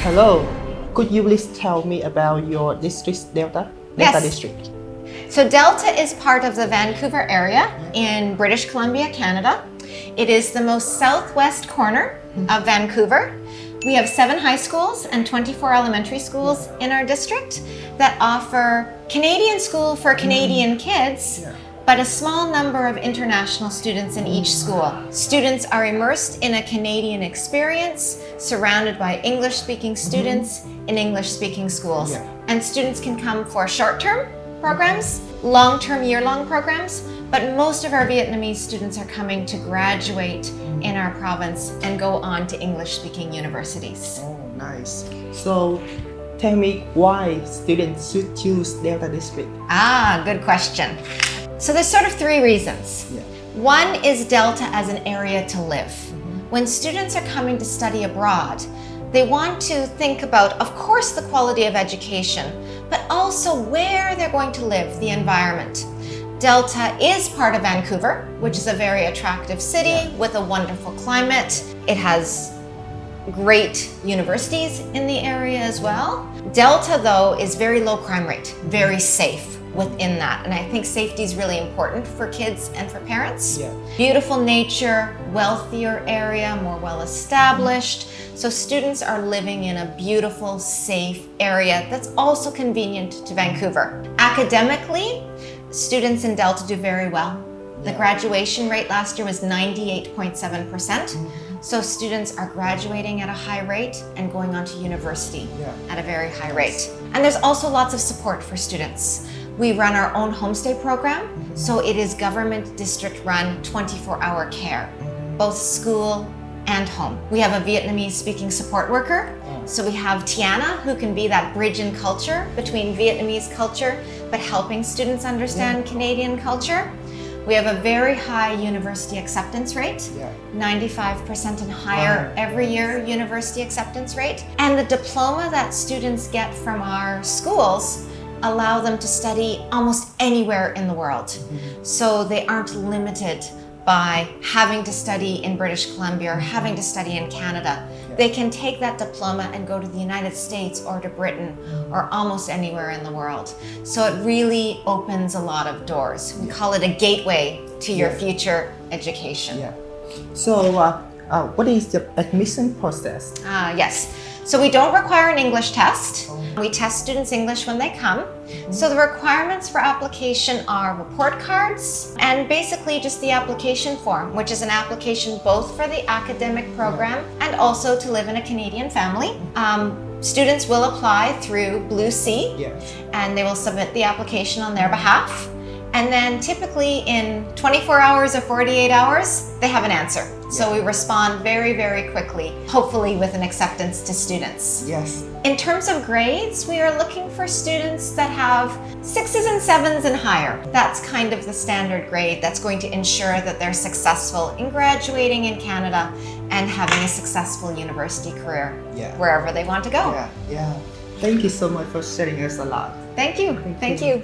Hello, could you please tell me about your district, Delta Yes. District? So Delta is part of the Vancouver area in British Columbia, Canada. It is the most southwest corner of Vancouver. We have 7 high schools and 24 elementary schools in our district that offer Canadian school for Canadian kids, but a small number of international students in each school. Students are immersed in a Canadian experience, surrounded by English-speaking students in English-speaking schools. And students can come for short-term programs, long-term year-long programs, but most of our Vietnamese students are coming to graduate in our province and go on to English-speaking universities. Oh, nice. So, tell me why students should choose Delta District? Good question. So there's sort of 3 reasons. One is Delta as an area to live. When students are coming to study abroad, they want to think about, of course, the quality of education, but also where they're going to live, the environment. Delta is part of Vancouver, which is a very attractive city with a wonderful climate. It has great universities in the area as well. Delta, though, is very low crime rate, very safe within that. And I think safety is really important for kids and for parents. Beautiful nature, wealthier area, more well established. So students are living in a beautiful, safe area that's also convenient to Vancouver. Academically, students in Delta do very well. The graduation rate last year was 98.7%. So students are graduating at a high rate and going on to university at a very high rate. And there's also lots of support for students. We run our own homestay program, so it is government district run 24-hour care, both school and home. We have a Vietnamese speaking support worker, so we have Tiana, who can be that bridge in culture between Vietnamese culture, but helping students understand Canadian culture. We have a very high university acceptance rate, 95% and higher every year university acceptance rate. And the diploma that students get from our schools allow them to study almost anywhere in the world. So they aren't limited by having to study in British Columbia or having to study in Canada. They can take that diploma and go to the United States or to Britain or almost anywhere in the world. So it really opens a lot of doors. We call it a gateway to your future education. So, what is the admission process? Yes. So we don't require an English test. We test students' English when they come. So the requirements for application are report cards and basically just the application form, which is an application both for the academic program and also to live in a Canadian family. Students will apply through BlueSea and they will submit the application on their behalf. And then typically in 24 hours or 48 hours, they have an answer. So we respond very, very quickly, hopefully with an acceptance to students. In terms of grades, we are looking for students that have 6s and 7s and higher. That's kind of the standard grade that's going to ensure that they're successful in graduating in Canada and having a successful university career wherever they want to go. Thank you so much for sharing us a lot. Thank you. Thank you.